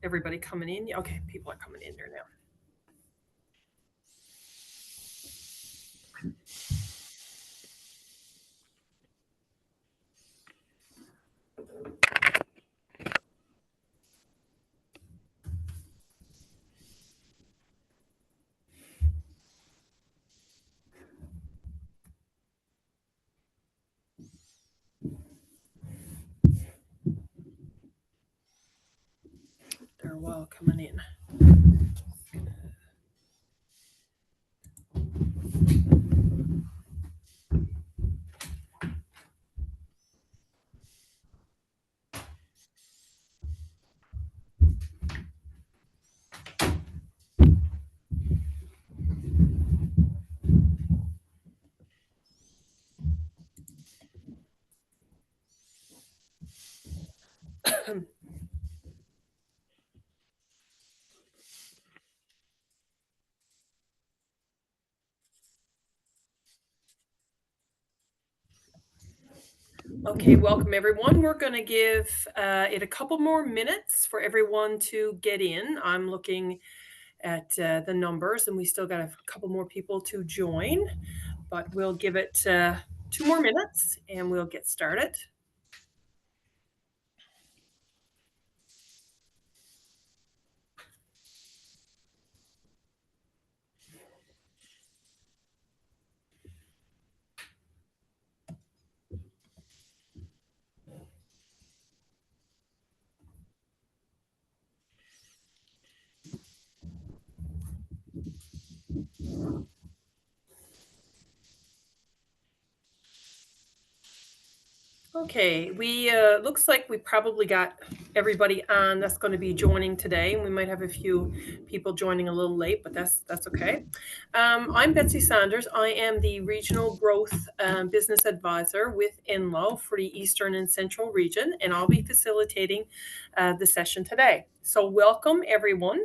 everybody coming in. Okay, people are coming in there now. They're well coming in. Okay, welcome everyone. We're going to give it a couple more minutes for everyone to get in. I'm looking at the numbers, and we still got a couple more people to join, but we'll give it 2 more minutes and we'll get started. Okay, we looks like we probably got everybody on that's going to be joining today. We might have a few people joining a little late, but that's okay. I'm Betsy Sanders. I am the Regional Growth Business Advisor with NLO for the Eastern and Central region, and I'll be facilitating the session today. So welcome everyone.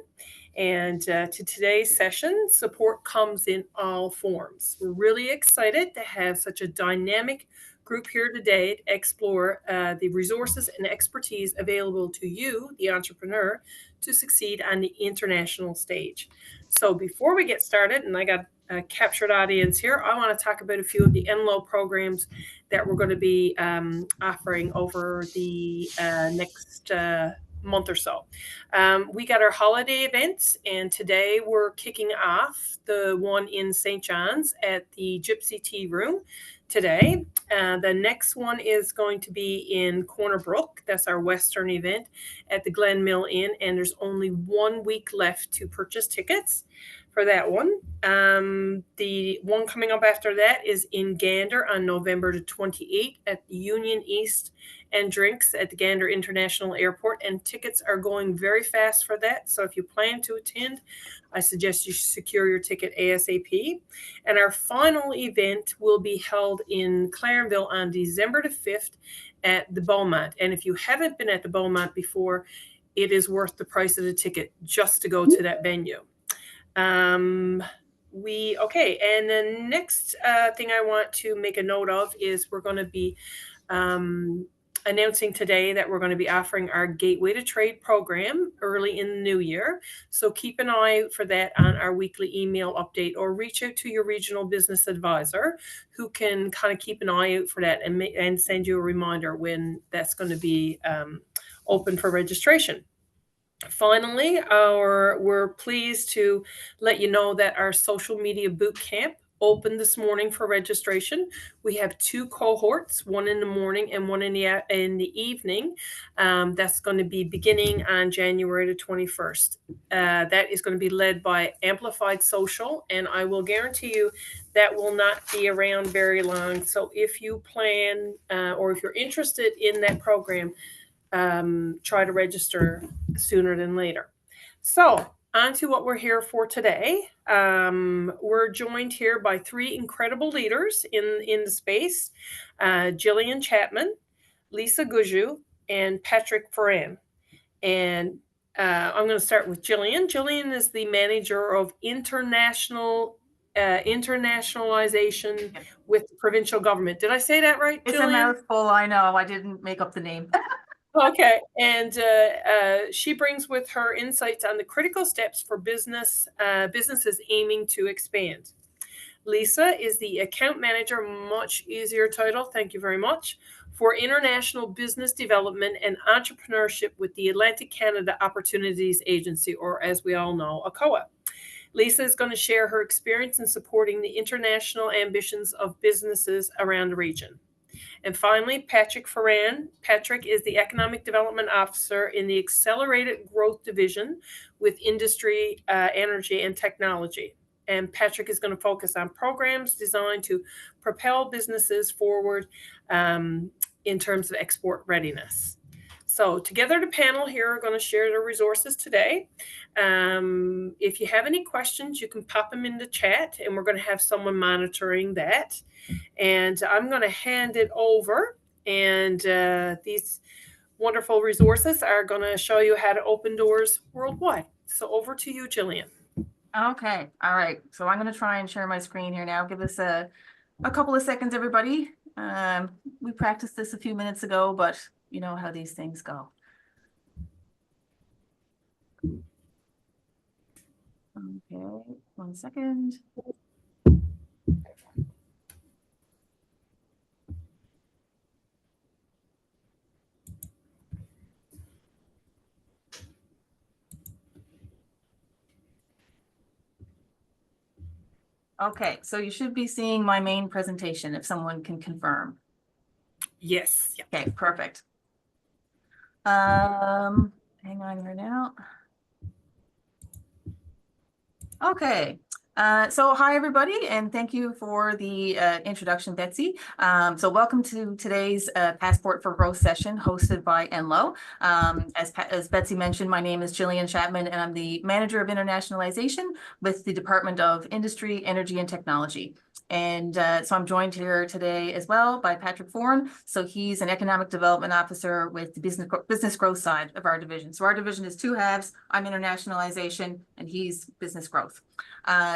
And to today's session, support comes in all forms. We're really excited to have such a dynamic group here today to explore the resources and expertise available to you, the entrepreneur, to succeed on the international stage. So before we get started, and I got a captured audience here, I want to talk about a few of the NLO programs that we're going to be offering over the next month or so. We got our holiday events, and today we're kicking off the one in St. John's at the Gypsy Tea Room today. The next one is going to be in Corner Brook. That's our Western event at the Glen Mill Inn, and there's only 1 week left to purchase tickets for that one. The one coming up after that is in Gander on November the 28th at the Union East and Drinks at the Gander International Airport, and tickets are going very fast for that. So if you plan to attend, I suggest you secure your ticket ASAP. And our final event will be held in Clarenville on December the 5th at the Beaumont. And if you haven't been at the Beaumont before, it is worth the price of the ticket just to go to that venue. Okay, and the next thing I want to make a note of is we're going to be announcing today that we're going to be offering our Gateway to Trade program early in the new year. So keep an eye out for that on our weekly email update, or reach out to your regional business advisor who can kind of keep an eye out for that and send you a reminder when that's going to be open for registration. Finally, we're pleased to let you know that our social media boot camp opened this morning for registration. We have 2 cohorts, one in the morning and one in the evening. That's going to be beginning on January the 21st. That is going to be led by Amplified Social, and I will guarantee you that will not be around very long. So if you plan or if you're interested in that program, try to register sooner than later. So on to what we're here for today. We're joined here by 3 incredible leaders in the space, Gillian Chatman, Lisa Gushue, and Patrick Ferran. And I'm going to start with Gillian. Gillian is the manager of internationalization with the provincial government. Did I say that right, It's Gillian? a mouthful, I know. I didn't make up the name. Okay, and she brings with her insights on the critical steps for businesses aiming to expand. Lisa is the account manager, much easier title, thank you very much, for international business development and entrepreneurship with the Atlantic Canada Opportunities Agency, or as we all know, ACOA. Lisa is going to share her experience in supporting the international ambitions of businesses around the region. And finally, Patrick Ferran. Patrick is the Economic Development Officer in the Accelerated Growth Division with Industry, Energy, and Technology. And Patrick is going to focus on programs designed to propel businesses forward in terms of export readiness. So together, the panel here are going to share their resources today. If you have any questions, you can pop them in the chat, and we're going to have someone monitoring that. And I'm going to hand it over. And these wonderful resources are going to show you how to open doors worldwide. So over to you, Gillian. Okay. All right. So I'm going to try and share my screen here now. Give us a couple of seconds, everybody. We practiced this a few minutes ago, but you know how these things go. Okay, 1 second. Okay, so you should be seeing my main presentation if someone can confirm. Yes. Yep. Okay, perfect. Hang on here now. Okay. So hi, everybody, and thank you for the introduction, Betsy. So welcome to today's Passport for Growth session hosted by Enlo. As Betsy mentioned, my name is Gillian Chatman, and I'm the Manager of Internationalization with the Department of Industry, Energy, and Technology. And so I'm joined here today as well by Patrick Ferran. So he's an Economic Development Officer with the business growth side of our division. So our division is two halves. I'm internationalization, and he's business growth.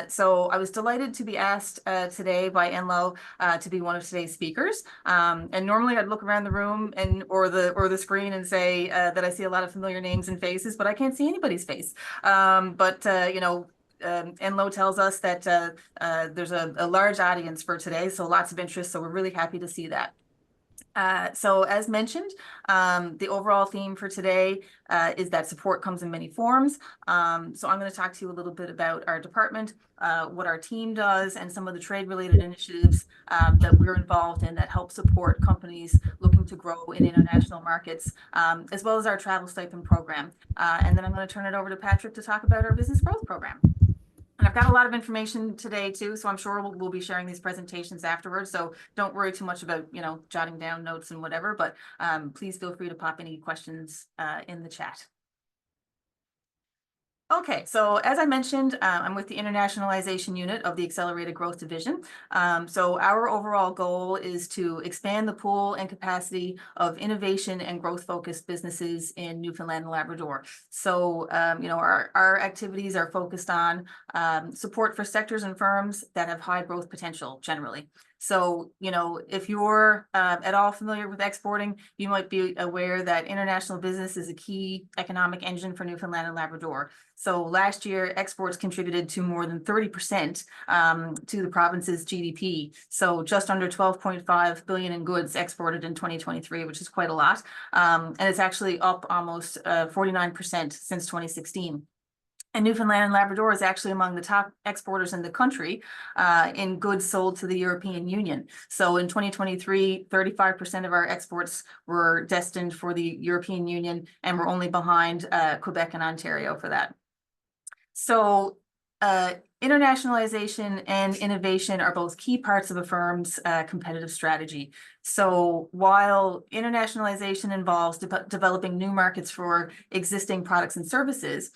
So I was delighted to be asked today by Enlo to be one of today's speakers. And normally I'd look around the room or the screen and say that I see a lot of familiar names and faces, but I can't see anybody's face. Enlo tells us that there's a large audience for today, so lots of interest. So we're really happy to see that. So as mentioned, the overall theme for today is that support comes in many forms. So I'm going to talk to you a little bit about our department, what our team does, and some of the trade-related initiatives that we're involved in that help support companies looking to grow in international markets, as well as our travel stipend program. And then I'm going to turn it over to Patrick to talk about our business growth program. And I've got a lot of information today too, so I'm sure we'll be sharing these presentations afterwards. So don't worry too much about, jotting down notes and whatever, but please feel free to pop any questions in the chat. Okay, so as I mentioned, I'm with the Internationalization Unit of the Accelerated Growth Division. So our overall goal is to expand the pool and capacity of innovation and growth-focused businesses in Newfoundland and Labrador. So, our activities are focused on support for sectors and firms that have high growth potential generally. So, if you're at all familiar with exporting, you might be aware that international business is a key economic engine for Newfoundland and Labrador. So last year, exports contributed to more than 30% to the province's GDP. So just under 12.5 billion in goods exported in 2023, which is quite a lot. And it's actually up almost 49% since 2016. And Newfoundland and Labrador is actually among the top exporters in the country in goods sold to the European Union. So in 2023, 35% of our exports were destined for the European Union, and we're only behind Quebec and Ontario for that. So internationalization and innovation are both key parts of a firm's competitive strategy. So while internationalization involves developing new markets for existing products and services,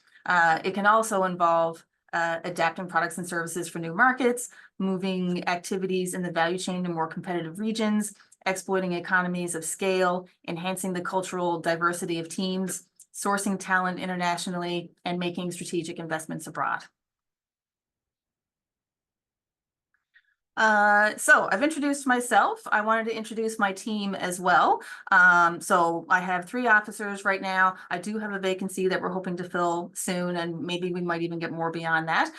it can also involve adapting products and services for new markets, moving activities in the value chain to more competitive regions, exploiting economies of scale, enhancing the cultural diversity of teams, sourcing talent internationally, and making strategic investments abroad. So I've introduced myself. I wanted to introduce my team as well. So I have 3 officers right now. I do have a vacancy that we're hoping to fill soon, and maybe we might even get more beyond that.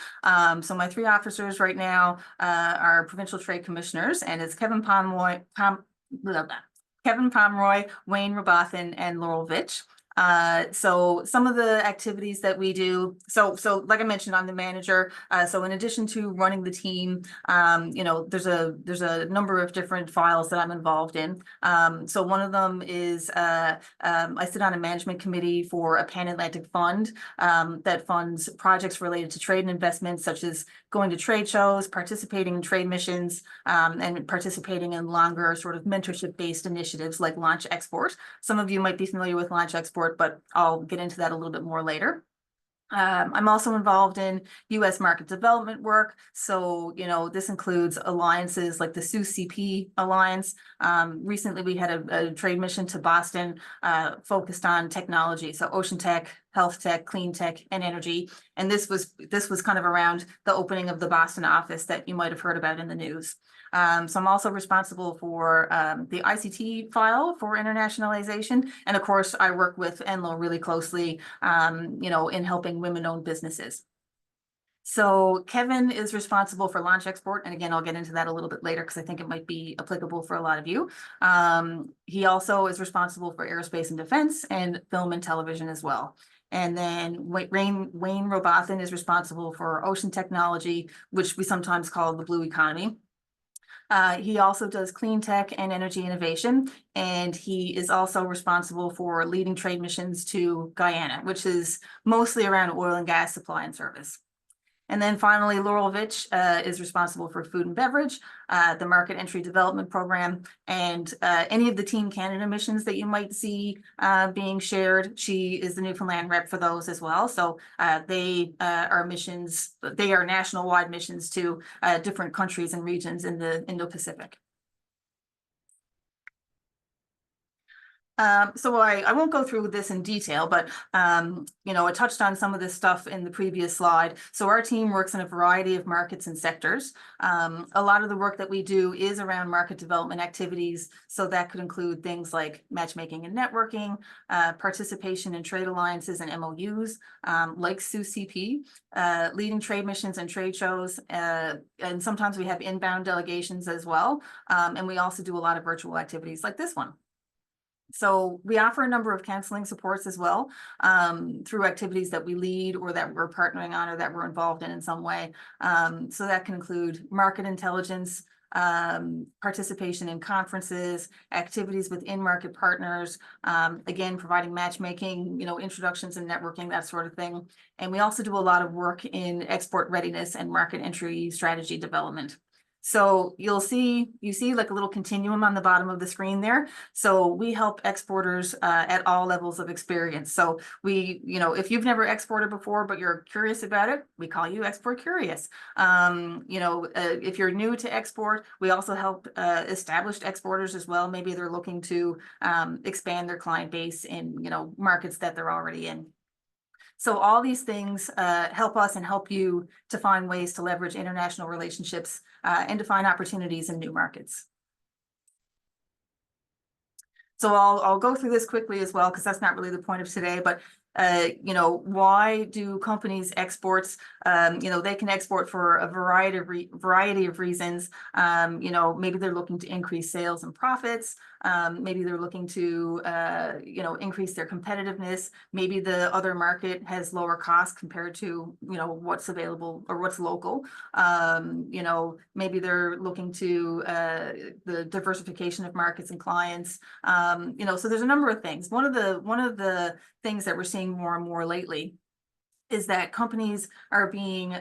So my 3 officers right now are provincial trade commissioners, and it's Kevin Pomeroy, Wayne Robathan, and Laurel Vitch. So some of the activities that we do, so like I mentioned, I'm the manager. So in addition to running the team, there's a number of different files that I'm involved in. So one of them is I sit on a management committee for a Pan-Atlantic fund that funds projects related to trade and investments, such as going to trade shows, participating in trade missions, and participating in longer sort of mentorship-based initiatives like Launch Export. Some of you might be familiar with Launch Export, but I'll get into that a little bit more later. I'm also involved in U.S. market development work. So, this includes alliances like the SUCP Alliance. Recently, we had a trade mission to Boston focused on technology. So ocean tech, health tech, clean tech, and energy. And this was kind of around the opening of the Boston office that you might have heard about in the news. So I'm also responsible for the ICT file for internationalization. And of course, I work with Enlo really closely, in helping women-owned businesses. So Kevin is responsible for Launch Export. And again, I'll get into that a little bit later because I think it might be applicable for a lot of you. He also is responsible for aerospace and defense and film and television as well. And then Wayne Robathan is responsible for ocean technology, which we sometimes call the blue economy. He also does clean tech and energy innovation, and he is also responsible for leading trade missions to Guyana, which is mostly around oil and gas supply and service. And then finally, Laurel Vitch is responsible for food and beverage, the market entry development program, and any of the Team Canada missions that you might see being shared. She is the Newfoundland rep for those as well. So they are missions, they are national-wide missions to different countries and regions in the Indo-Pacific. So I won't go through this in detail, but I touched on some of this stuff in the previous slide. So our team works in a variety of markets and sectors. A lot of the work that we do is around market development activities. So that could include things like matchmaking and networking, participation in trade alliances and MOUs, like SUCP, leading trade missions and trade shows, and sometimes we have inbound delegations as well. And we also do a lot of virtual activities like this one. So we offer a number of counseling supports as well through activities that we lead or that we're partnering on or that we're involved in some way. So that can include market intelligence, participation in conferences, activities with in-market partners, again, providing matchmaking, introductions and networking, that sort of thing. And we also do a lot of work in export readiness and market entry strategy development. So you see like a little continuum on the bottom of the screen there. So we help exporters at all levels of experience. So if you've never exported before, but you're curious about it, we call you export curious. If you're new to export, we also help established exporters as well. Maybe they're looking to expand their client base in, markets that they're already in. So all these things help us and help you to find ways to leverage international relationships and to find opportunities in new markets. So I'll go through this quickly as well, because that's not really the point of today, but why do companies exports? They can export for a variety of reasons. Maybe they're looking to increase sales and profits. Maybe they're looking to, increase their competitiveness. Maybe the other market has lower costs compared to, what's available or what's local. Maybe they're looking to the diversification of markets and clients. So there's a number of things. One of the things that we're seeing more and more lately is that companies are being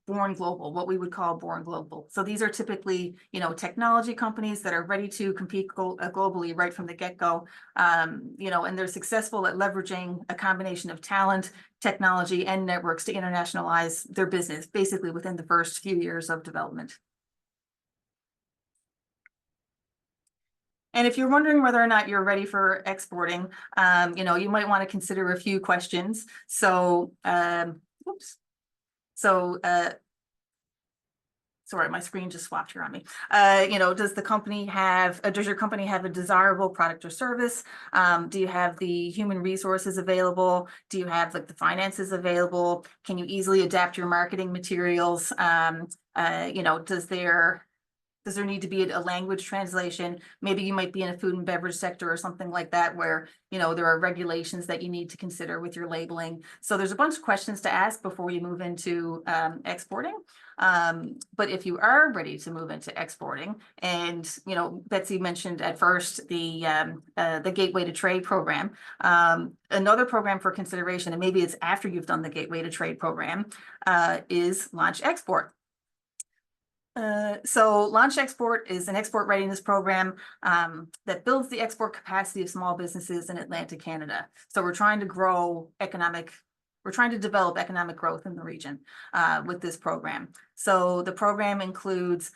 born global, what we would call born global. So these are typically, technology companies that are ready to compete globally right from the get-go, and they're successful at leveraging a combination of talent, technology, and networks to internationalize their business, basically within the first few years of development. And if you're wondering whether or not you're ready for exporting, you might want to consider a few questions. So, sorry, my screen just swapped here on me. Does your company have a desirable product or service? Do you have the human resources available? Do you have like the finances available? Can you easily adapt your marketing materials? Does there need to be a language translation? Maybe you might be in a food and beverage sector or something like that, where, there are regulations that you need to consider with your labeling. So there's a bunch of questions to ask before you move into exporting. But if you are ready to move into exporting, and, Betsy mentioned at first the Gateway to Trade program, another program for consideration, and maybe it's after you've done the Gateway to Trade program, is Launch Export. So Launch Export is an export readiness program that builds the export capacity of small businesses in Atlantic Canada. So we're trying to develop economic growth in the region with this program. So the program includes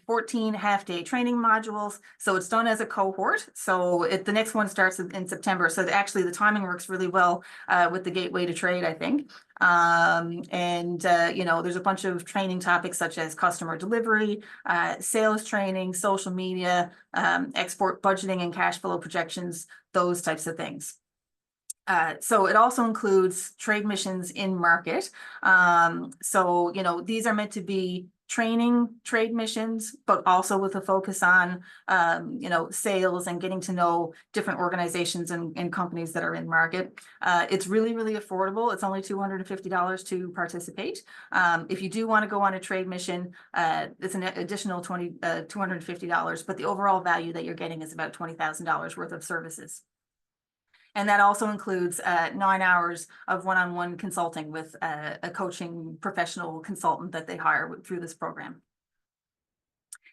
14 half-day training modules. So it's done as a cohort. So the next one starts in September. So actually the timing works really well with the Gateway to Trade, I think. There's a bunch of training topics such as customer delivery, sales training, social media, export budgeting and cash flow projections, those types of things. So it also includes trade missions in market. These are meant to be training trade missions, but also with a focus on, sales and getting to know different organizations and companies that are in market. It's really, really affordable. It's only $250 to participate. If you do want to go on a trade mission, it's an additional $250, but the overall value that you're getting is about $20,000 worth of services. And that also includes 9 hours of one-on-one consulting with a coaching professional consultant that they hire through this program.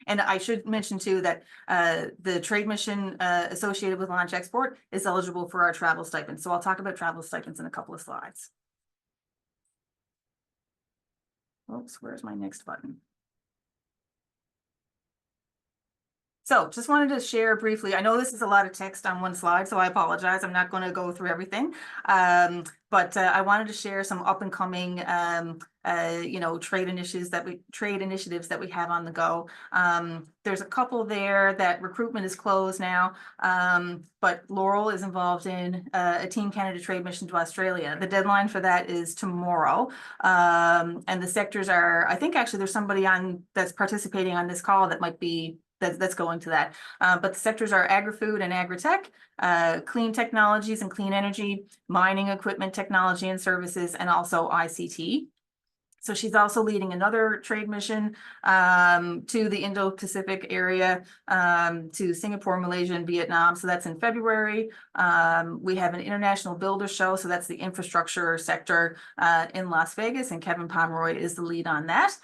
And I should mention too that the trade mission associated with Launch Export is eligible for our travel stipends. So I'll talk about travel stipends in a couple of slides. Oops, where's my next button? So just wanted to share briefly. I know this is a lot of text on one slide, so I apologize. I'm not going to go through everything. But I wanted to share some up and coming, trade initiatives that we have on the go. There's a couple there that recruitment is closed now, but Laurel is involved in a Team Canada trade mission to Australia. The deadline for that is tomorrow, and the sectors are. I think actually there's somebody that's participating on this call that might be. That's going to that. But the sectors are agri-food and agri-tech, clean technologies and clean energy, mining equipment, technology and services, and also ICT. So she's also leading another trade mission to the Indo-Pacific area, to Singapore, Malaysia, and Vietnam. So that's in February. We have an international builder show. So that's the infrastructure sector in Las Vegas, and Kevin Pomeroy is the lead on that.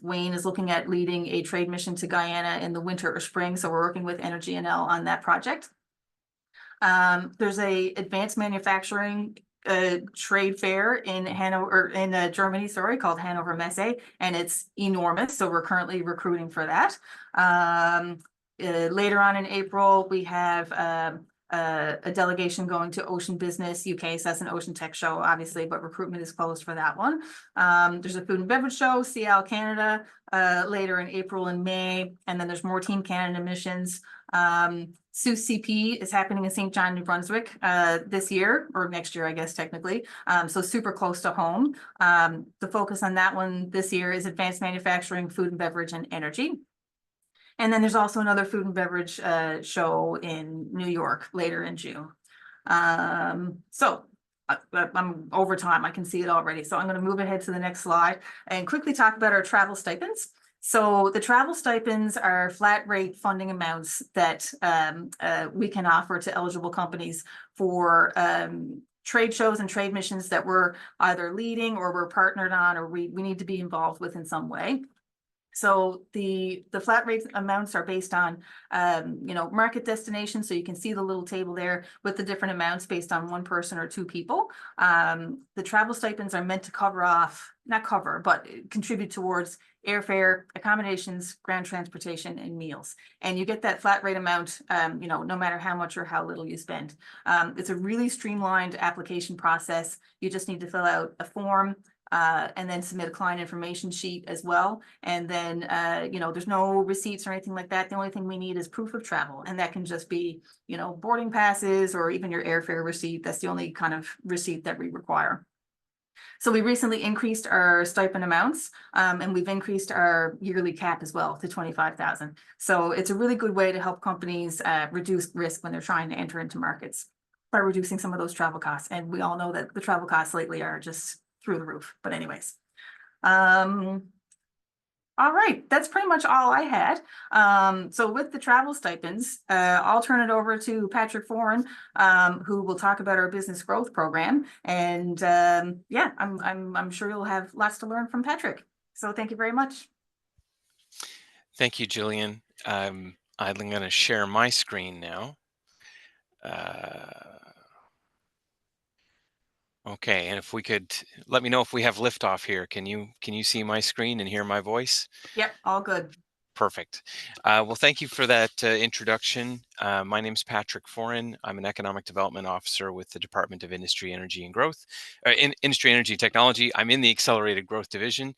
Wayne is looking at leading a trade mission to Guyana in the winter or spring. So we're working with Energy NL on that project. There's a advanced manufacturing trade fair in Hanover, in Germany, called Hanover Messe, and it's enormous. So we're currently recruiting for that. Later on in April, we have a delegation going to Ocean Business UK. So that's an ocean tech show, obviously, but recruitment is closed for that one. There's a food and beverage show, CL Canada, later in April and May, and then there's more Team Canada missions. SUS CP is happening in St. John, New Brunswick this year, or next year, I guess, technically. So super close to home. The focus on that one this year is advanced manufacturing, food and beverage, and energy. And then there's also another food and beverage show in New York later in June. I'm over time, I can see it already. So I'm going to move ahead to the next slide and quickly talk about our travel stipends. So the travel stipends are flat rate funding amounts that we can offer to eligible companies for trade shows and trade missions that we're either leading or we're partnered on, or we need to be involved with in some way. So the flat rate amounts are based on, market destination. So you can see the little table there with the different amounts based on one person or two people. The travel stipends are meant to not cover, but contribute towards airfare, accommodations, ground transportation, and meals. And you get that flat rate amount, no matter how much or how little you spend. It's a really streamlined application process. You just need to fill out a form. and then submit a client information sheet as well. And then, there's no receipts or anything like that. The only thing we need is proof of travel, and that can just be, boarding passes or even your airfare receipt. That's the only kind of receipt that we require. So we recently increased our stipend amounts, and we've increased our yearly cap as well to 25,000. So it's a really good way to help companies reduce risk when they're trying to enter into markets by reducing some of those travel costs. And we all know that the travel costs lately are just through the roof. But anyways, all right, that's pretty much all I had. So with the travel stipends, I'll turn it over to Patrick Foran, who will talk about our business growth program. And yeah, I'm sure you'll have lots to learn from Patrick. So thank you very much. Thank you, Gillian. I'm going to share my screen now. Okay, and if we could let me know if we have liftoff here. Can you see my screen and hear my voice? Yep, all good. Perfect. Well, thank you for that introduction. My name is Patrick Foran. I'm an Economic Development Officer with the Department of Industry, Energy, and Growth, Industry, Energy, and Technology. I'm in the Accelerated Growth Division,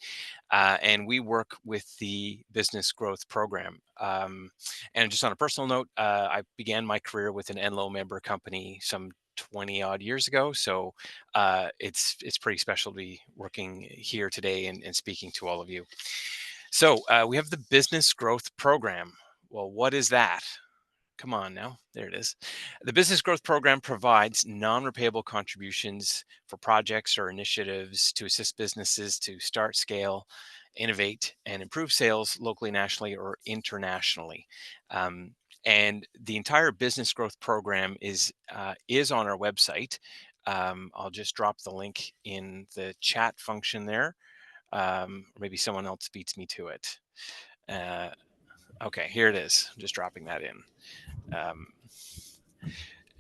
and we work with the Business Growth Program. And just on a personal note, I began my career with an Enlo member company some 20 odd years ago. So it's pretty special to be working here today and speaking to all of you. So we have the Business Growth Program. Well, what is that? Come on now, there it is. The Business Growth Program provides non-repayable contributions for projects or initiatives to assist businesses to start, scale, innovate, and improve sales locally, nationally, or internationally. And the entire Business Growth Program is on our website. I'll just drop the link in the chat function there. Or maybe someone else beats me to it. Okay, here it is. I'm just dropping that in.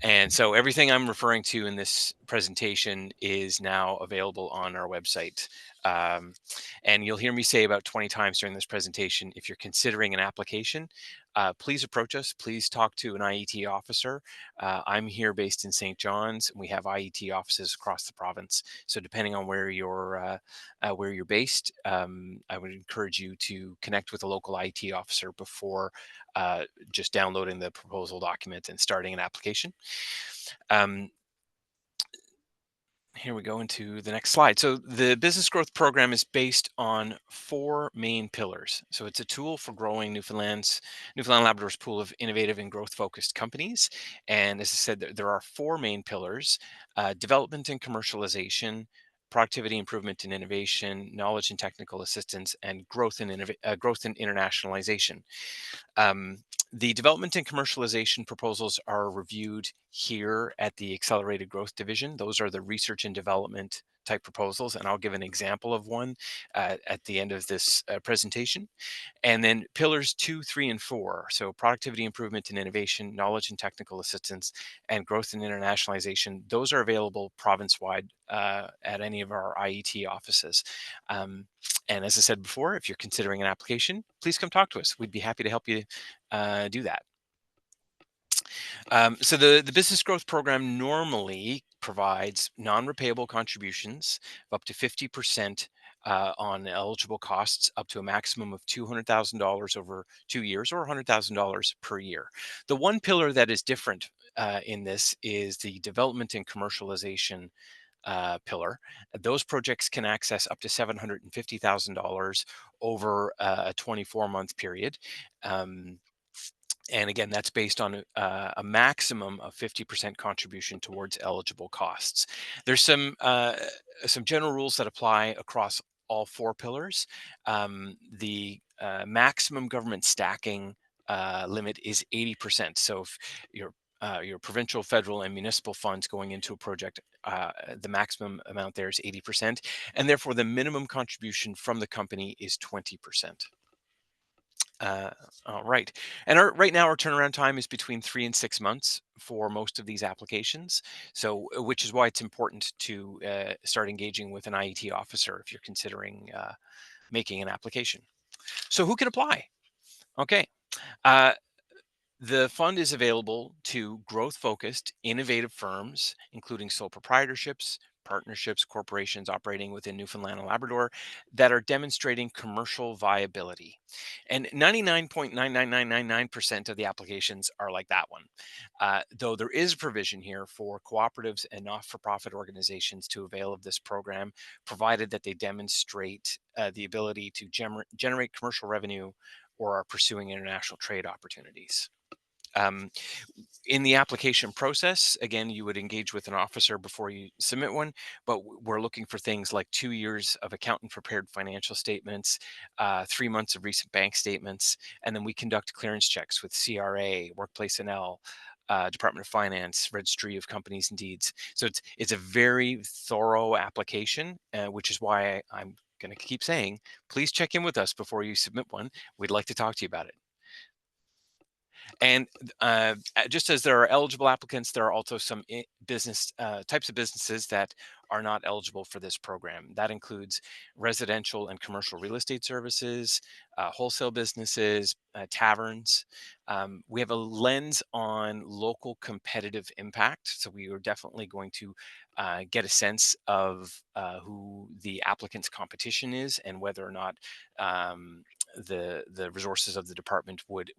And so everything I'm referring to in this presentation is now available on our website. And you'll hear me say about 20 times during this presentation, if you're considering an application, please approach us. Please talk to an IET officer. I'm here based in St. John's, and we have IET offices across the province. So depending on where you're based, I would encourage you to connect with a local IET officer before just downloading the proposal document and starting an application. Here we go into the next slide. So the Business Growth Program is based on 4 main pillars. So it's a tool for growing Newfoundland Labrador's pool of innovative and growth-focused companies. And as I said, there are 4 main pillars: development and commercialization, productivity improvement and innovation, knowledge and technical assistance, and growth and internationalization. The development and commercialization proposals are reviewed here at the Accelerated Growth Division. Those are the research and development type proposals, and I'll give an example of one at the end of this presentation. And then pillars 2, 3, and 4. So productivity improvement and innovation, knowledge and technical assistance, and growth and internationalization. Those are available province-wide at any of our IET offices. And as I said before, if you're considering an application, please come talk to us. We'd be happy to help you do that. So the Business Growth Program normally provides non-repayable contributions of up to 50% on eligible costs, up to a maximum of $200,000 over 2 years, or $100,000 per year. The one pillar that is different in this is the development and commercialization pillar. Those projects can access up to $750,000 over a 24-month period. And again, that's based on a maximum of 50% contribution towards eligible costs. There's some general rules that apply across all 4 pillars. The maximum government stacking limit is 80%. So if your provincial, federal, and municipal funds going into a project, the maximum amount there is 80%, and therefore the minimum contribution from the company is 20%. All right. And right now, our turnaround time is between 3 and 6 months for most of these applications. So, which is why it's important to start engaging with an IET officer if you're considering making an application. So, who can apply? Okay. The fund is available to growth-focused, innovative firms, including sole proprietorships, partnerships, corporations operating within Newfoundland and Labrador that are demonstrating commercial viability. And 99.99999% of the applications are like that one. Though there is a provision here for cooperatives and not-for-profit organizations to avail of this program, provided that they demonstrate the ability to generate commercial revenue or are pursuing international trade opportunities. Um, in the application process, again, you would engage with an officer before you submit one, but we're looking for things like 2 years of accountant prepared financial statements, 3 months of recent bank statements, and then we conduct clearance checks with CRA, Workplace NL, Department of Finance, Registry of Companies and Deeds. So it's a very thorough application, which is why I'm going to keep saying, please check in with us before you submit one. We'd like to talk to you about it. And just as there are eligible applicants, there are also some business types of businesses that are not eligible for this program. That includes residential and commercial real estate services, wholesale businesses, taverns. We have a lens on local competitive impact. So we are definitely going to get a sense of who the applicant's competition is and whether or not the resources of the department would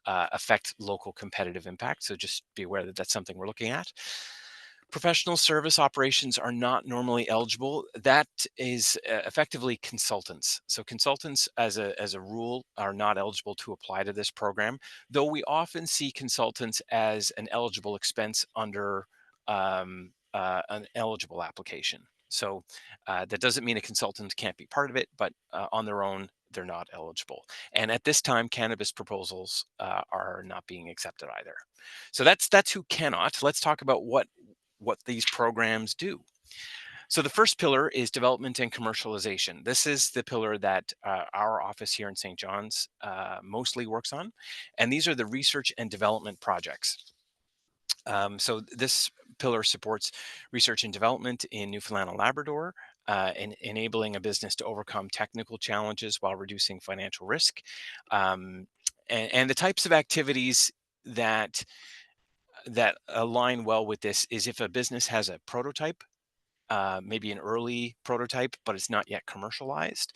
affect local competitive impact. So just be aware that that's something we're looking at. Professional service operations are not normally eligible. That is effectively consultants. So consultants, as a rule, are not eligible to apply to this program, though we often see consultants as an eligible expense under an eligible application. So that doesn't mean a consultant can't be part of it, but on their own, they're not eligible. And at this time, cannabis proposals are not being accepted either. So that's who cannot. Let's talk about what these programs do. So the first pillar is development and commercialization. This is the pillar that our office here in St. John's mostly works on. And these are the research and development projects. So this pillar supports research and development in Newfoundland and Labrador, and enabling a business to overcome technical challenges while reducing financial risk. And the types of activities that align well with this is if a business has a prototype, maybe an early prototype, but it's not yet commercialized.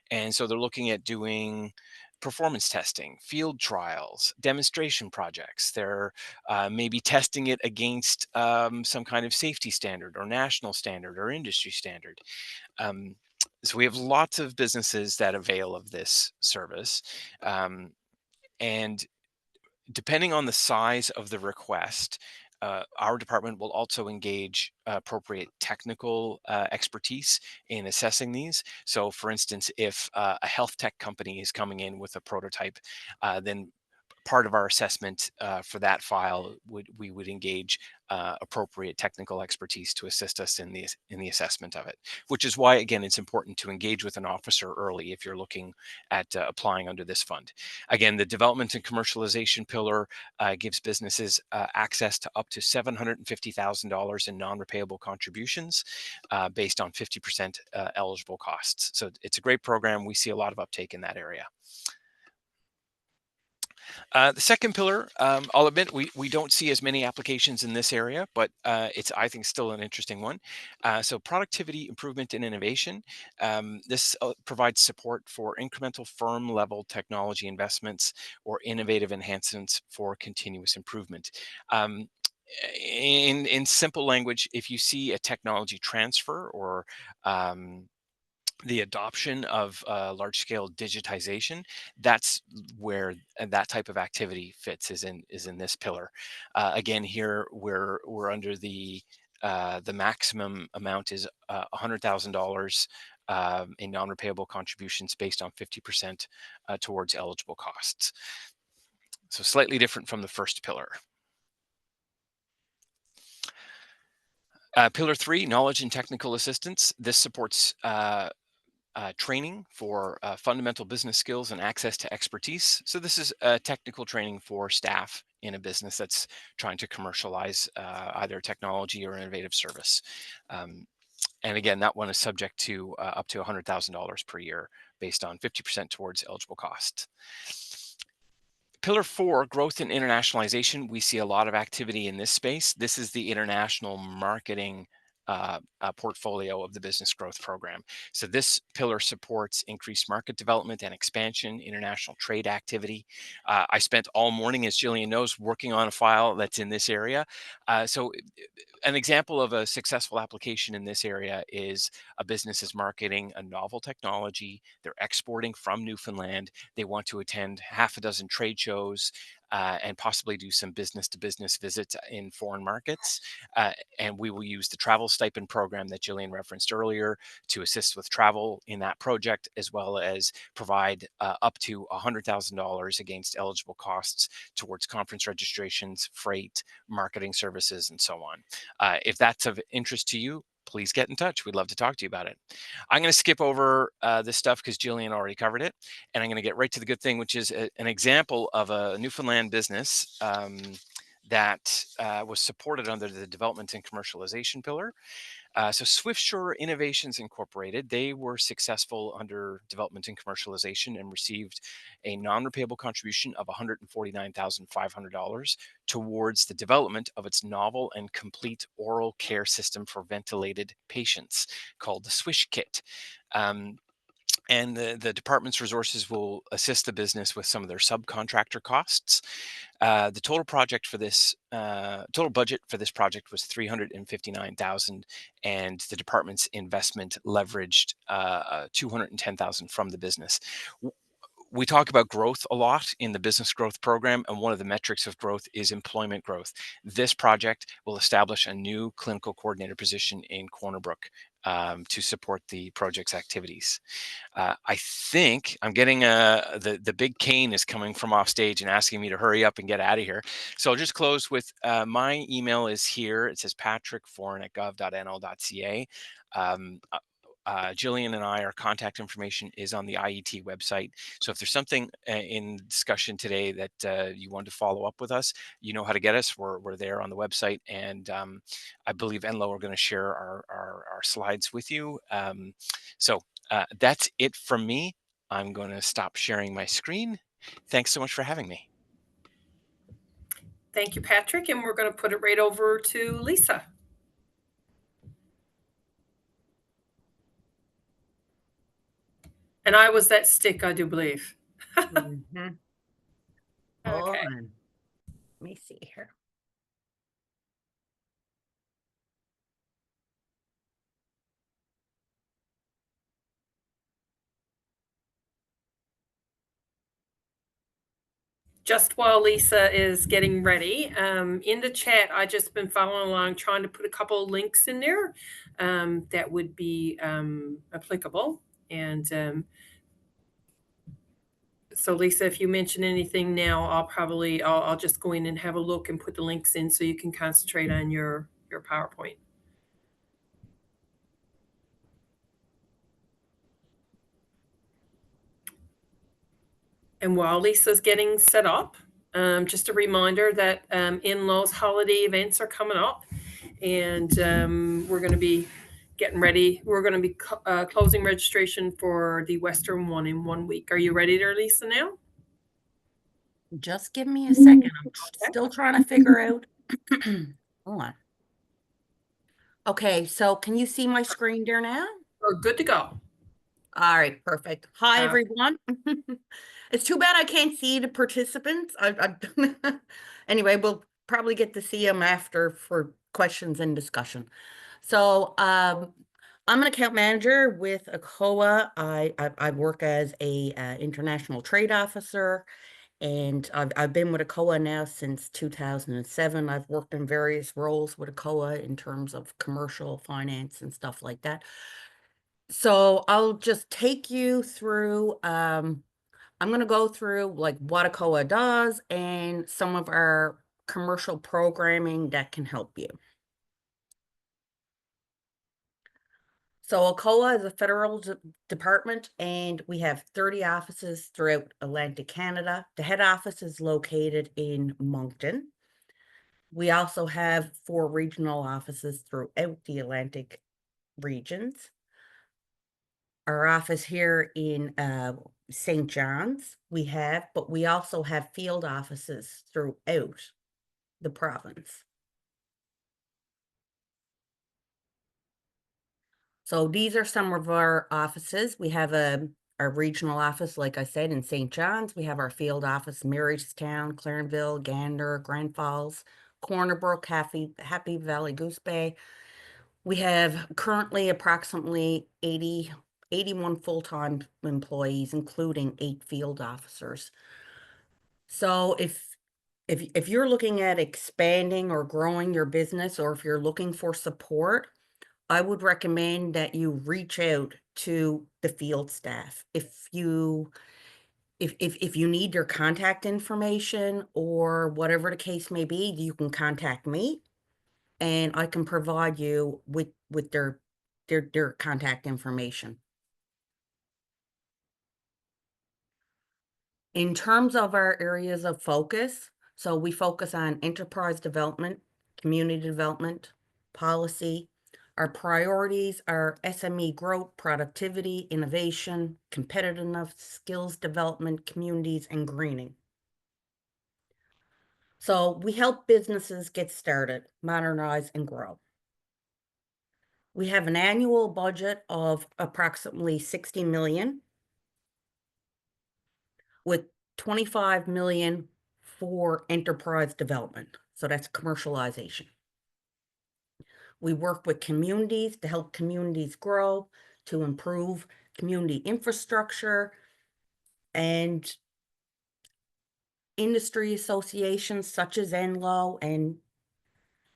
And so they're looking at doing performance testing, field trials, demonstration projects. They're maybe testing it against some kind of safety standard or national standard or industry standard. So we have lots of businesses that avail of this service. And depending on the size of the request, our department will also engage appropriate technical expertise in assessing these. So, for instance, if a health tech company is coming in with a prototype, then part of our assessment for that file we would engage appropriate technical expertise to assist us in the assessment of it. Which is why, again, it's important to engage with an officer early if you're looking at applying under this fund. Again, the development and commercialization pillar gives businesses access to up to $750,000 in non-repayable contributions based on 50% eligible costs. So it's a great program. We see a lot of uptake in that area. The second pillar, I'll admit we don't see as many applications in this area, but it's, I think, still an interesting one. So productivity improvement and innovation. This provides support for incremental firm level technology investments or innovative enhancements for continuous improvement. In simple language, if you see a technology transfer or the adoption of large-scale digitization, that's where that type of activity fits, is in this pillar. Again, here we're under the maximum amount is $100,000 in non-repayable contributions based on 50% towards eligible costs. So slightly different from the first pillar. Pillar 3, knowledge and technical assistance. This supports training for fundamental business skills and access to expertise. So this is technical training for staff in a business that's trying to commercialize either technology or innovative service. And again, that one is subject to up to $100,000 per year based on 50% towards eligible costs. Pillar 4, growth and internationalization. We see a lot of activity in this space. This is the international marketing portfolio of the business growth program. So this pillar supports increased market development and expansion, international trade activity. I spent all morning, as Gillian knows, working on a file that's in this area. So an example of a successful application in this area is a business is marketing a novel technology. They're exporting from Newfoundland. They want to attend half a dozen trade shows and possibly do some business to business visits in foreign markets. And we will use the travel stipend program that Gillian referenced earlier to assist with travel in that project, as well as provide up to $100,000 against eligible costs towards conference registrations, freight, marketing services, and so on. If that's of interest to you, please get in touch. We'd love to talk to you about it. I'm going to skip over this stuff because Gillian already covered it, and I'm going to get right to the good thing, which is an example of a Newfoundland business that was supported under the development and commercialization pillar. So Swiftshore Innovations Incorporated, they were successful under development and commercialization and received a non-repayable contribution of $149,500 towards the development of its novel and complete oral care system for ventilated patients called the Swish Kit. And the department's resources will assist the business with some of their subcontractor costs. The total project for this total budget for this project was $359,000, and the department's investment leveraged $210,000 from the business. We talk about growth a lot in the business growth program, and one of the metrics of growth is employment growth. This project will establish a new clinical coordinator position in Corner Brook to support the project's activities. I think I'm getting the big cane is coming from off stage and asking me to hurry up and get out of here. So I'll just close with my email is here. It says patrickforeign@gov.nl.ca. Gillian and our contact information is on the IET website. So if there's something in discussion today that you want to follow up with us, you know how to get us. We're there on the website. And I believe Enlo are going to share our slides with you. So that's it from me. I'm going to stop sharing my screen. Thanks so much for having me. Thank you, Patrick. And we're going to put it right over to Lisa. And I was that stick, I do believe. Mhm. Hold Okay. on. Let me see here. Just while Lisa is getting ready, in the chat, I just been following along, trying to put a couple of links in there that would be applicable. And so Lisa, if you mention anything now, I'll just go in and have a look and put the links in so you can concentrate on your PowerPoint. And while Lisa's getting set up, just a reminder that in-laws holiday events are coming up, and we're going to be getting ready. We're going to be closing registration for the Western one in 1 week. Are you ready there, Lisa, now? Just give me a second. I'm still trying to figure out. Hold on. Okay, so can you see my screen there now? We're good to go. All right, perfect. Hi, everyone. It's too bad I can't see the participants. Anyway, we'll probably get to see them after for questions and discussion. So I'm an account manager with ACOA. I work as a international trade officer, and I've been with ACOA now since 2007. I've worked in various roles with ACOA in terms of commercial finance and stuff like that. So I'll just take you through, I'm going to go through like what ACOA does and some of our commercial programming that can help you. So ACOA is a federal department, and we have 30 offices throughout Atlantic Canada. The head office is located in Moncton. We also have 4 regional offices throughout the Atlantic regions. Our office here in St. John's, but we also have field offices throughout the province. So these are some of our offices. We have our regional office, like I said, in St. John's. We have our field office, Marystown, Clarenville, Gander, Grand Falls, Corner Brook, Happy Valley, Goose Bay. We have currently approximately 81 full-time employees, including 8 field officers. So if you're looking at expanding or growing your business, or if you're looking for support, I would recommend that you reach out to the field staff. If you need their contact information or whatever the case may be, you can contact me and I can provide you with their contact information. In terms of our areas of focus, so we focus on enterprise development, community development, policy. Our priorities are SME growth, productivity, innovation, competitiveness, skills development, communities, and greening. So we help businesses get started, modernize, and grow. We have an annual budget of approximately 60 million, with 25 million for enterprise development. So that's commercialization. We work with communities to help communities grow, to improve community infrastructure, and industry associations such as NLO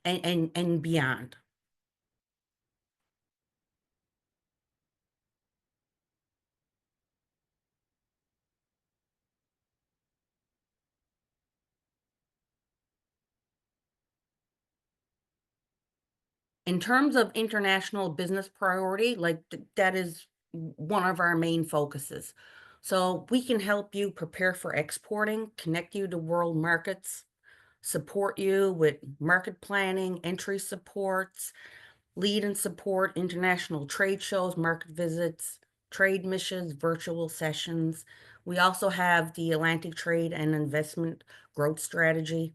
and beyond. In terms of international business priority, like that is one of our main focuses. So we can help you prepare for exporting, connect you to world markets, support you with market planning, entry supports, lead and support international trade shows, market visits, trade missions, virtual sessions. We also have the Atlantic Trade and Investment Growth Strategy,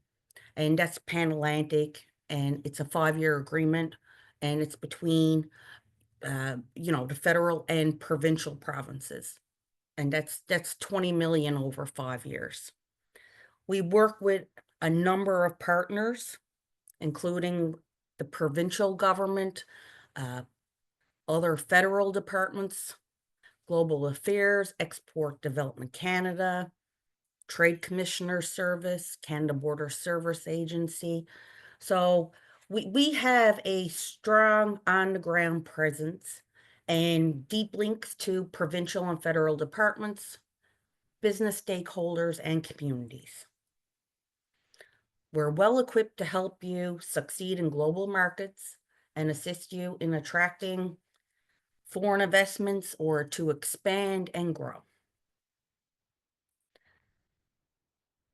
and that's Pan-Atlantic, and it's a 5-year agreement, and it's between, the federal and provincial provinces, and that's 20 million over 5 years. We work with a number of partners, including the provincial government, other federal departments, Global Affairs, Export Development Canada, Trade Commissioner Service, Canada Border Service Agency. So we have a strong on-the-ground presence and deep links to provincial and federal departments, business stakeholders, and communities. We're well equipped to help you succeed in global markets and assist you in attracting foreign investments or to expand and grow.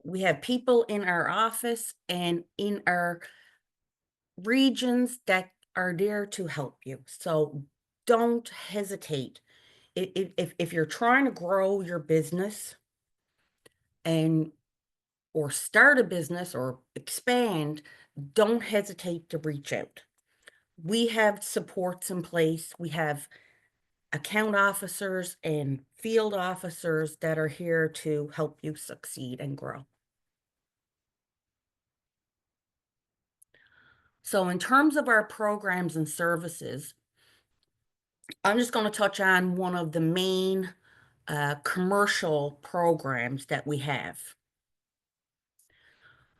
We have people in our office and in our regions that are there to help you. So don't hesitate. If you're trying to grow your business or start a business or expand, don't hesitate to reach out. We have supports in place. We have account officers and field officers that are here to help you succeed and grow. So in terms of our programs and services, I'm just going to touch on one of the main commercial programs that we have.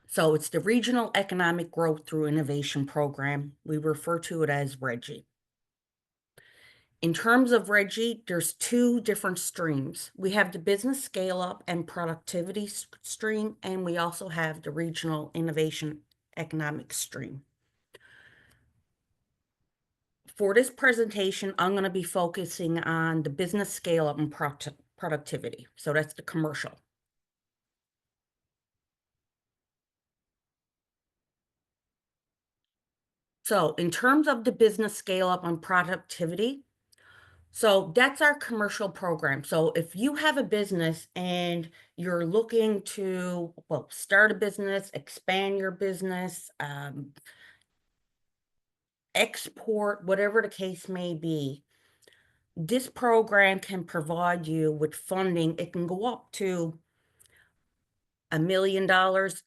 So it's the Regional Economic Growth Through Innovation Program. We refer to it as REGI. In terms of REGI, there's 2 different streams. We have the business scale up and productivity stream, and we also have the regional innovation economic stream. For this presentation, I'm going to be focusing on the business scale up and productivity. So that's the commercial. So in terms of the business scale up and productivity, so that's our commercial program. So if you have a business and you're looking to, start a business, expand your business, export, whatever the case may be, this program can provide you with funding. It can go up to $1 million.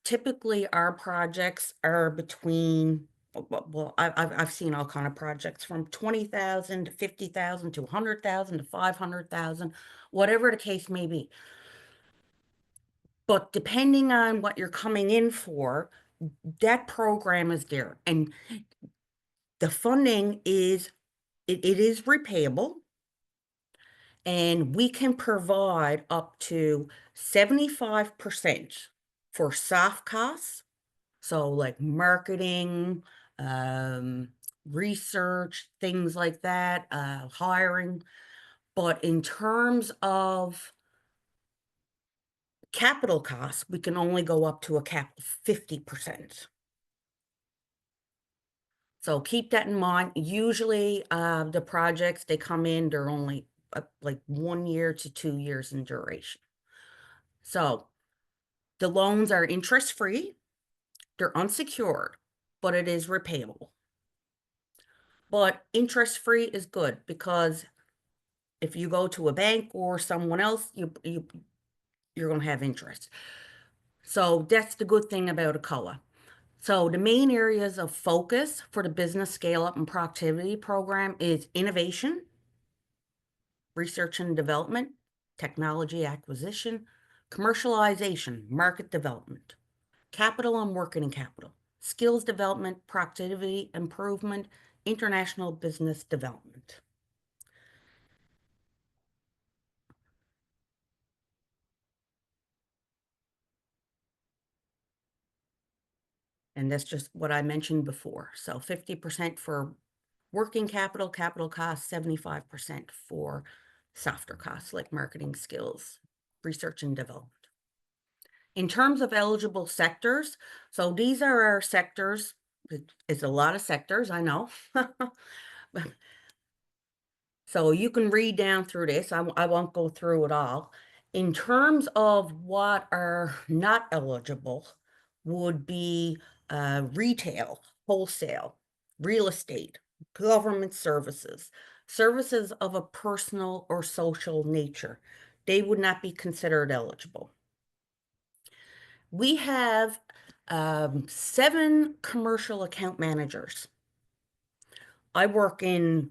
Typically, our projects are between, well, I've seen all kind of projects from 20,000 to 50,000 to 100,000 to 500,000, whatever the case may be. But depending on what you're coming in for, that program is there, and the funding is it is repayable, and we can provide up to 75% for soft costs. So like marketing, research, things like that, hiring. But in terms of capital costs, we can only go up to a cap of 50%. So keep that in mind. Usually the projects, they come in, they're only like 1 year to 2 years in duration. So the loans are interest-free, they're unsecured, but it is repayable. But interest-free is good, because if you go to a bank or someone else, you're going to have interest. So that's the good thing about ACOA. So the main areas of focus for the business scale-up and productivity program is innovation, research and development, technology acquisition, commercialization, market development, capital and working capital, skills development, productivity improvement, international business development. And that's just what I mentioned before. So 50% for working capital, capital costs, 75% for softer costs like marketing skills, research and development. In terms of eligible sectors, so these are our sectors. It's a lot of sectors, I know. So you can read down through this. I won't go through it all. In terms of what are not eligible would be retail, wholesale, real estate, government services, services of a personal or social nature. They would not be considered eligible. We have 7 commercial account managers. I don't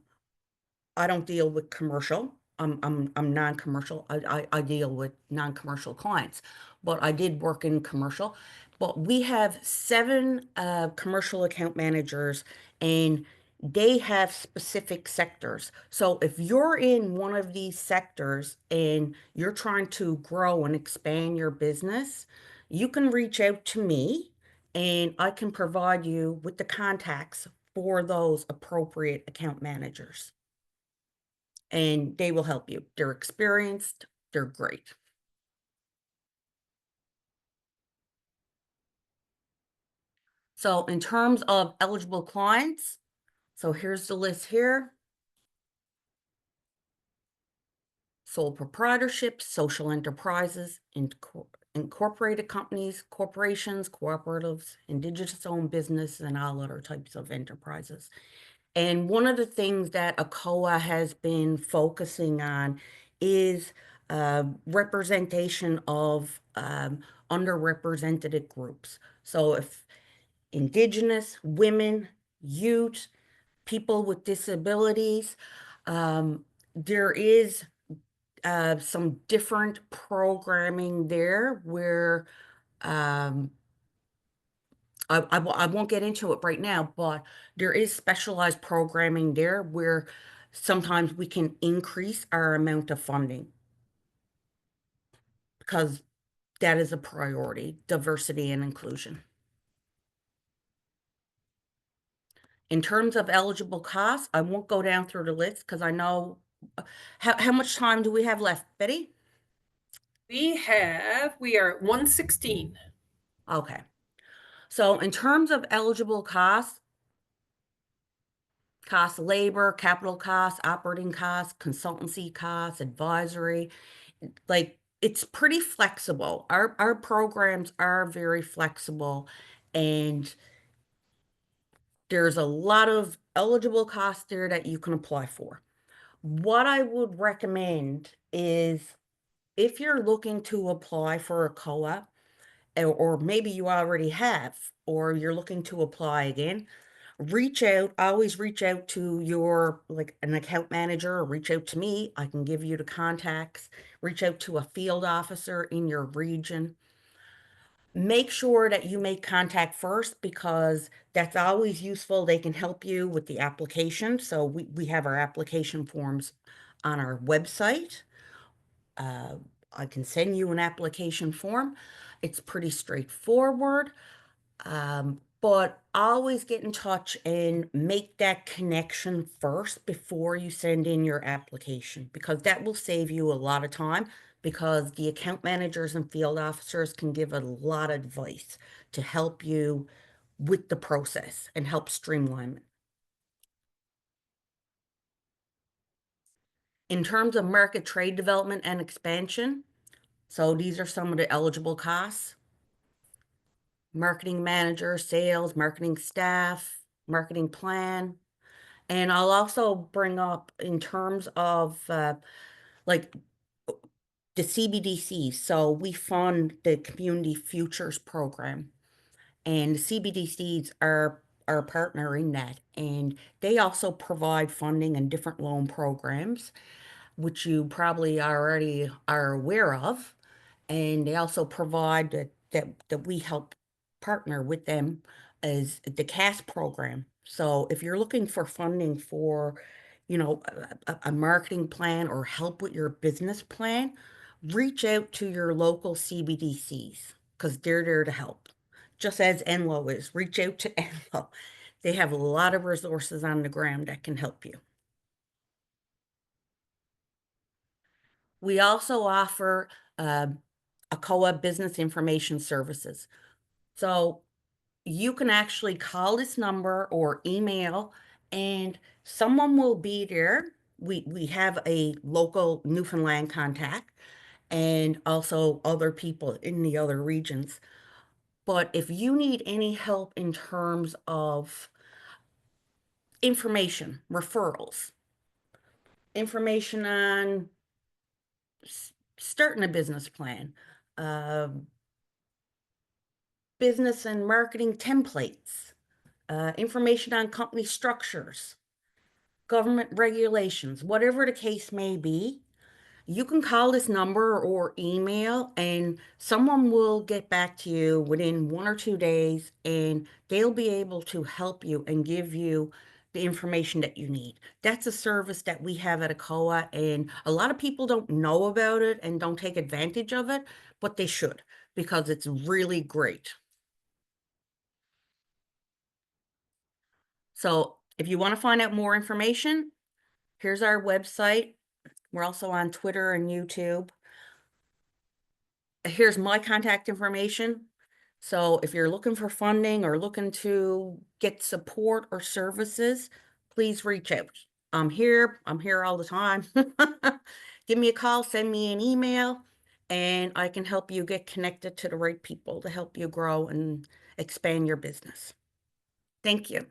deal with commercial. I'm non-commercial. I deal with non-commercial clients, but I did work in commercial. But we have 7 commercial account managers, and they have specific sectors. So if you're in one of these sectors and you're trying to grow and expand your business, you can reach out to me, and I can provide you with the contacts for those appropriate account managers. And they will help you. They're experienced, they're great. So in terms of eligible clients, so here's the list here. Sole proprietorships, social enterprises, incorporated companies, corporations, cooperatives, indigenous-owned business, and all other types of enterprises. And one of the things that ACOA has been focusing on is representation of underrepresented groups. So if Indigenous, women, youth, people with disabilities, there is some different programming there where I won't get into it right now, but there is specialized programming there where sometimes we can increase our amount of funding because that is a priority, diversity and inclusion. In terms of eligible costs, I won't go down through the list because I know, how much time do we have left, Betty? We are at 1:16. Okay. So in terms of eligible costs, labor, capital costs, operating costs, consultancy costs, advisory, like it's pretty flexible. Our programs are very flexible, and there's a lot of eligible costs there that you can apply for. What I would recommend is if you're looking to apply for a COA, or maybe you already have, or you're looking to apply again, always reach out to your, like an account manager, or reach out to me. I can give you the contacts. Reach out to a field officer in your region. Make sure that you make contact first, because that's always useful. They can help you with the application. So we have our application forms on our website. I can send you an application form. It's pretty straightforward. But always get in touch and make that connection first before you send in your application, because that will save you a lot of time, because the account managers and field officers can give a lot of advice to help you with the process and help streamline it. In terms of market trade development and expansion, so these are some of the eligible costs: marketing manager, sales, marketing staff, marketing plan. And I'll also bring up in terms of like the CBDCs. So we fund the Community Futures Program, and the CBDCs are our partner in that. And they also provide funding and different loan programs, which you probably already are aware of. And they also provide that we help partner with them as the CAS program. So if you're looking for funding for, a marketing plan or help with your business plan, reach out to your local CBDCs, because they're there to help. Just as Enlo is, reach out to Enlo. They have a lot of resources on the ground that can help you. We also offer ACOA business information services. So you can actually call this number or email, and someone will be there. We have a local Newfoundland contact and also other people in the other regions. But if you need any help in terms of information, referrals, information on starting a business plan, uh, business and marketing templates, information on company structures, government regulations, whatever the case may be, you can call this number or email, and someone will get back to you within 1 or 2 days, and they'll be able to help you and give you the information that you need. That's a service that we have at ACOA, and a lot of people don't know about it and don't take advantage of it, but they should, because it's really great. So if you want to find out more information, here's our website. We're also on Twitter and YouTube. Here's my contact information. So if you're looking for funding or looking to get support or services, please reach out. I'm here all the time. Give me a call, send me an email, and I can help you get connected to the right people to help you grow and expand your business. Thank you.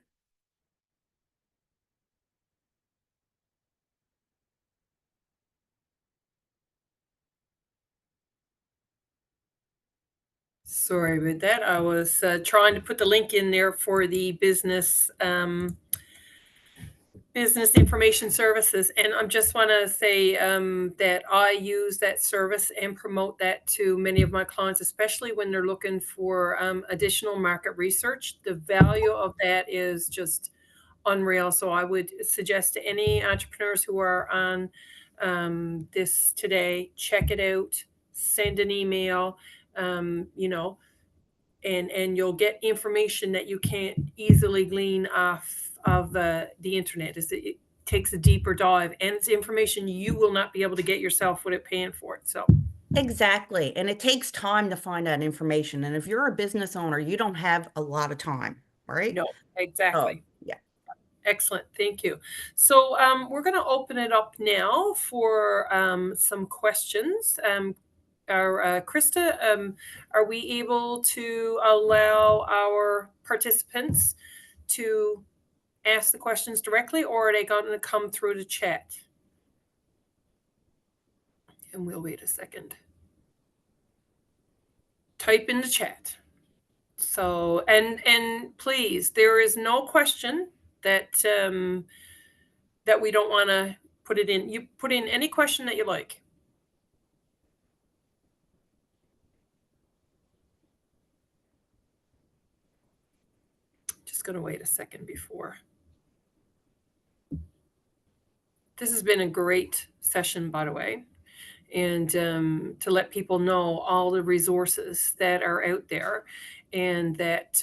Sorry about that. I was trying to put the link in there for the business information services, and I just want to say that I use that service and promote that to many of my clients, especially when they're looking for additional market research. The value of that is just unreal. So I would suggest to any entrepreneurs who are on this today, check it out, send an email, and you'll get information that you can't easily glean off of the internet. It takes a deeper dive, and it's information you will not be able to get yourself without paying for it. So Exactly. And it takes time to find that information. And if you're a business owner, you don't have a lot of time, right? no, Oh, exactly. yeah. Excellent. Thank you. So we're going to open it up now for some questions. Krista, are we able to allow our participants to ask the questions directly, or are they going to come through the chat? And we'll wait a second. Type in the chat. So, and please, there is no question that that we don't want to put it in. You put in any question that you like. Just going to wait a second before. This has been a great session, by the way, and to let people know all the resources that are out there, and that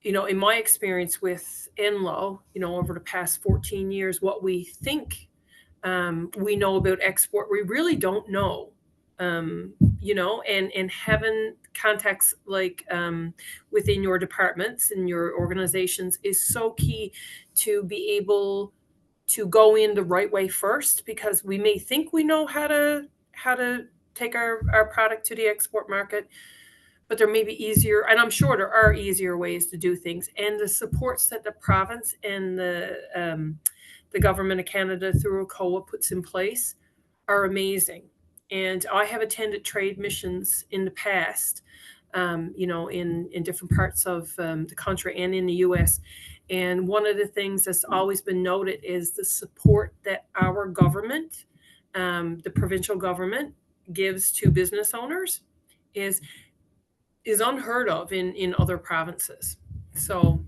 you know, in my experience with Enlo, you know, over the past 14 years, what we think we know about export, we really don't know. You know, and having contacts like within your departments and your organizations is so key to be able to go in the right way first, because we may think we know how to take our product to the export market, but there may be easier, and I'm sure there are easier ways to do things. And the supports that the province and the government of Canada through ACOA puts in place are amazing. And I have attended trade missions in the past, you know, in different parts of the country and in the U.S. And one of the things that's always been noted is the support that our government, the provincial government, gives to business owners is unheard of in other provinces. So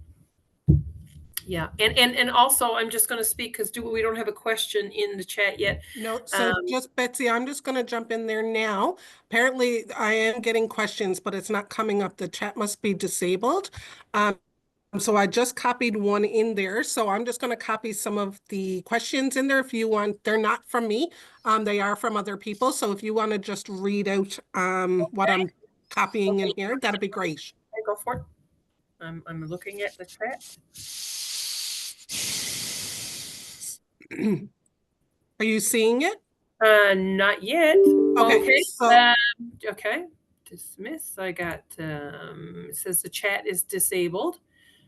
yeah, and also I'm just going to speak because we don't have a question in the chat yet. No, so just Betsy, I'm just going to jump in there now. Apparently, I am getting questions, but it's not coming up. The chat must be disabled. So I just copied one in there. So I'm just going to copy some of the questions in there if you want. They're not from me. They are from other people. So if you want to just read out what I'm copying in here, that'd be great. Okay, go for it. I'm looking at the chat. Are you seeing it? Not yet. Okay. Okay. Dismiss. I got it says the chat is disabled.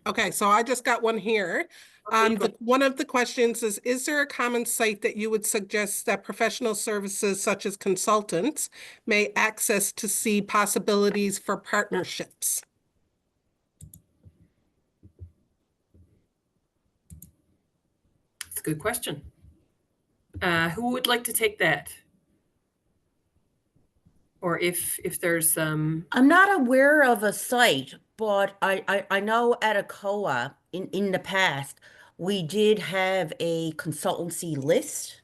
Okay, so I just got one here. Okay, one of the questions is there a common site that you would suggest that professional services such as consultants may access to see possibilities for partnerships? That's a good question. Who would like to take that? Or if there's I'm not aware of a site, but I know at ACOA in the past, we did have a consultancy list.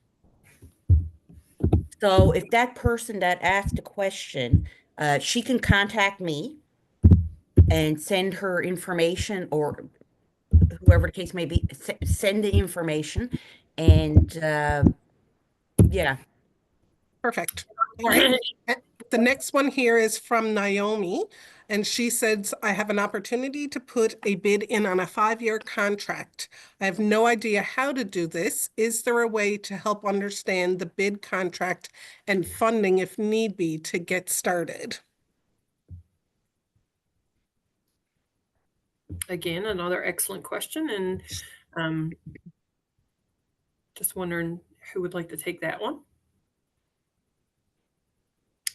So if that person that asked a question, she can contact me and send her information, or whoever the case may be, send the information. And yeah. Perfect. All right. The next one here is from Naomi, and she says, I have an opportunity to put a bid in on a 5-year contract. I have no idea how to do this. Is there a way to help understand the bid contract and funding if need be to get started? Again, another excellent question, and just wondering who would like to take that one.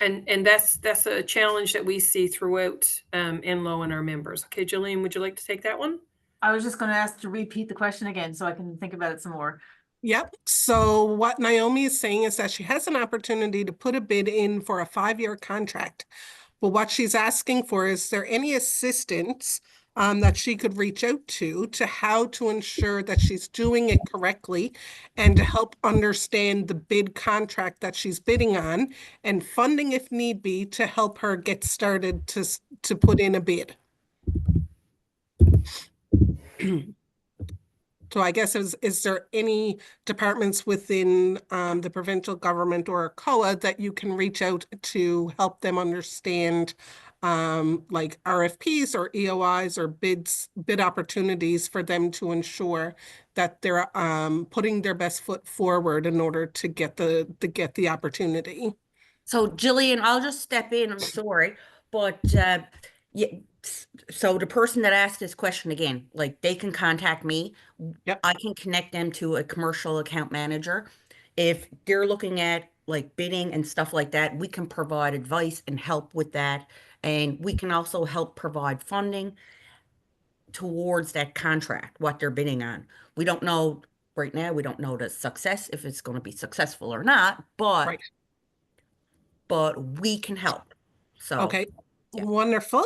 And that's a challenge that we see throughout Enlo and our members. Okay, Gillian, would you like to take that one? I was just going to ask to repeat the question again so I can think about it some more. Yep. So what Naomi is saying is that she has an opportunity to put a bid in for a 5-year contract. But what she's asking for is there any assistance that she could reach out to how to ensure that she's doing it correctly and to help understand the bid contract that she's bidding on and funding if need be to help her get started to put in a bid. So I guess is there any departments within the provincial government or ACOA that you can reach out to help them understand like RFPs or EOIs or bid opportunities for them to ensure that they're putting their best foot forward in order to get the opportunity? So Jillian, I'll just step in. I'm sorry, but yeah. So the person that asked this question again, like they can contact me. Yep. I can connect them to a commercial account manager. If they're looking at like bidding and stuff like that, we can provide advice and help with that. And we can also help provide funding towards that contract, what they're bidding on. We don't know right now, we don't know the success, if it's going to be successful or not, Right. but we can help. So, Okay, yeah. wonderful.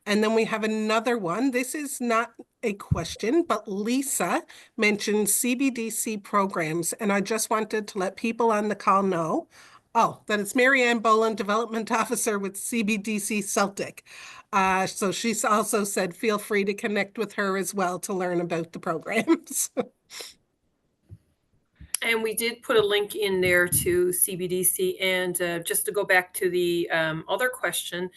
And then we have another one. This is not a question, but Lisa mentioned CBDC programs, and I just wanted to let people on the call know, that it's Marianne Boland, Development Officer with CBDC Celtic. So she's also said, feel free to connect with her as well to learn about the programs. And we did put a link in there to CBDC. And just to go back to the other question,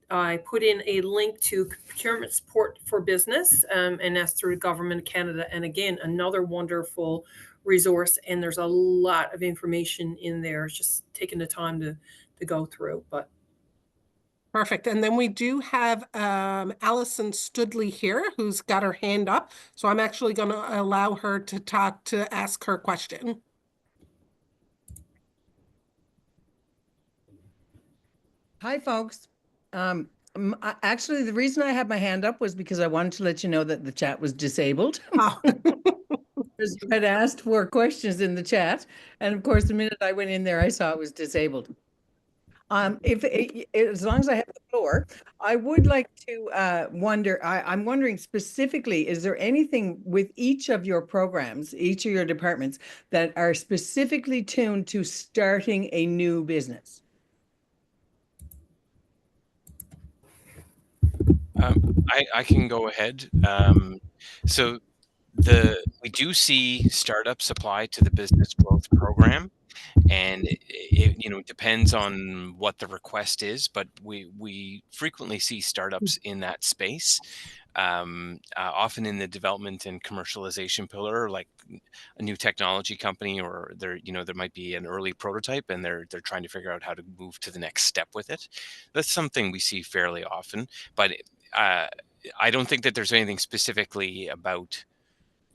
I put in a link to procurement support for business, and that's through Government of Canada. And again, another wonderful resource. And there's a lot of information in there. It's just taking the time to go through. But Perfect. And then we do have Allison Studley here, who's got her hand up. So I'm actually going to allow her to talk to ask her question. Hi, folks. Actually, the reason I had my hand up was because I wanted to let you know that the chat was disabled. Oh. Because you had asked for questions in the chat. And of course, the minute I went in there, I saw it was disabled. As long as I have the floor, I would like to I'm wondering specifically, is there anything with each of your programs, each of your departments, that are specifically tuned to starting a new business? I can go ahead. So we do see startups apply to the business growth program, and it depends on what the request is, but we frequently see startups in that space, often in the development and commercialization pillar, like a new technology company, or there might be an early prototype and they're trying to figure out how to move to the next step with it. That's something we see fairly often, but I don't think that there's anything specifically about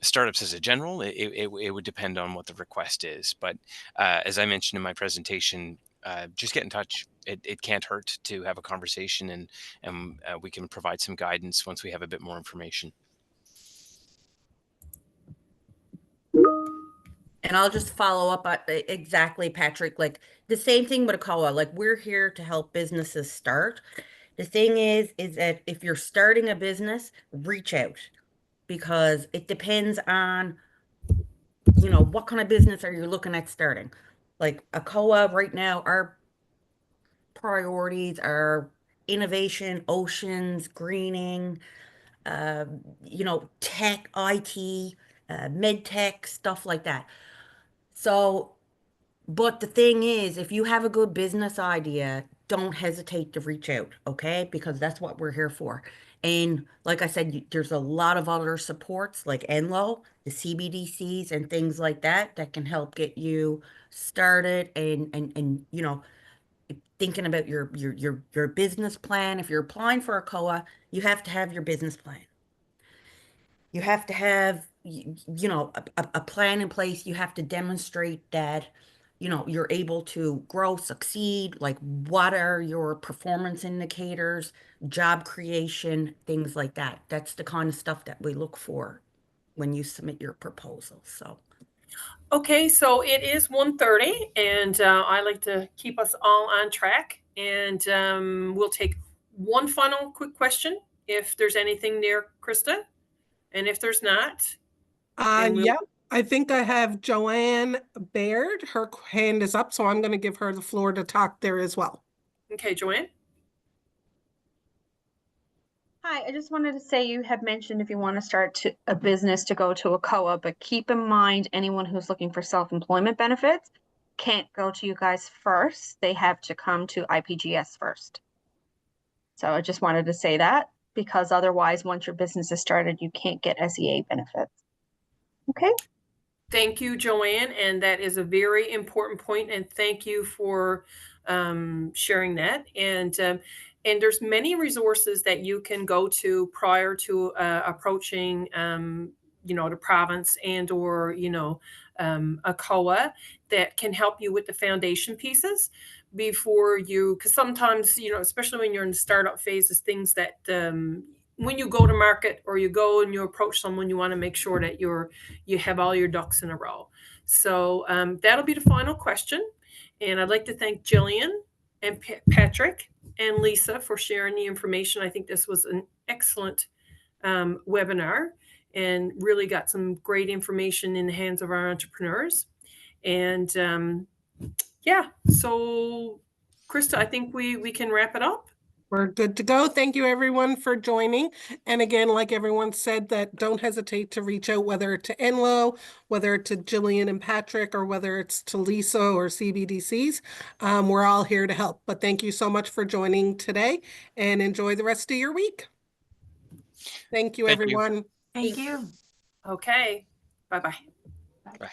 startups as a general. It would depend on what the request is. But as I mentioned in my presentation, just get in touch. It can't hurt to have a conversation, and we can provide some guidance once we have a bit more information. And I'll just follow up on exactly, Patrick, like the same thing with ACOA. Like, we're here to help businesses start. The thing is that if you're starting a business, reach out, because it depends on, what kind of business are you looking at starting? Like ACOA right now, our priorities are innovation, oceans, greening, tech, IT, med tech, stuff like that. So, but the thing is, if you have a good business idea, don't hesitate to reach out, okay? Because that's what we're here for. And like I said, there's a lot of other supports like ENLO, the CBDCs and things like that can help get you started and thinking about your business plan. If you're applying for a COA, you have to have your business plan. You have to have a plan in place. You have to demonstrate that you're able to grow, succeed. Like, what are your performance indicators, job creation, things like that. That's the kind of stuff that we look for when you submit your proposal. So okay, so it is 1:30, and I like to keep us all on track. And we'll take one final quick question, if there's anything there, Krista. And if there's not, Yeah, I think I have Joanne Baird. Her hand is up, so I'm going to give her the floor to talk there as well. Okay, Joanne. Hi, I just wanted to say, you had mentioned if you want to start a business to go to ACOA, but keep in mind anyone who's looking for self-employment benefits can't go to you guys first. They have to come to IPGS first. So I just wanted to say that, because otherwise, once your business is started, you can't get SEA benefits. Okay. Thank you, Joanne. And that is a very important point. And thank you for sharing that. And there's many resources that you can go to prior to approaching, the province and or, ACOA that can help you with the foundation pieces before you, because sometimes, especially when you're in the startup phases, things that when you go to market or you go and you approach someone, you want to make sure that you have all your ducks in a row. So that'll be the final question. And I'd like to thank Gillian and Patrick and Lisa for sharing the information. I think this was an excellent webinar and really got some great information in the hands of our entrepreneurs. And yeah, so Krista, I think we can wrap it up. We're good to go. Thank you everyone for joining. And again, like everyone said, that don't hesitate to reach out, whether to Enlo, whether to Gillian and Patrick, or whether it's to Lisa or CBDCs. We're all here to help. But thank you so much for joining today and enjoy the rest of your week. Thank you, everyone. Thank you. Okay. Bye-bye. Bye.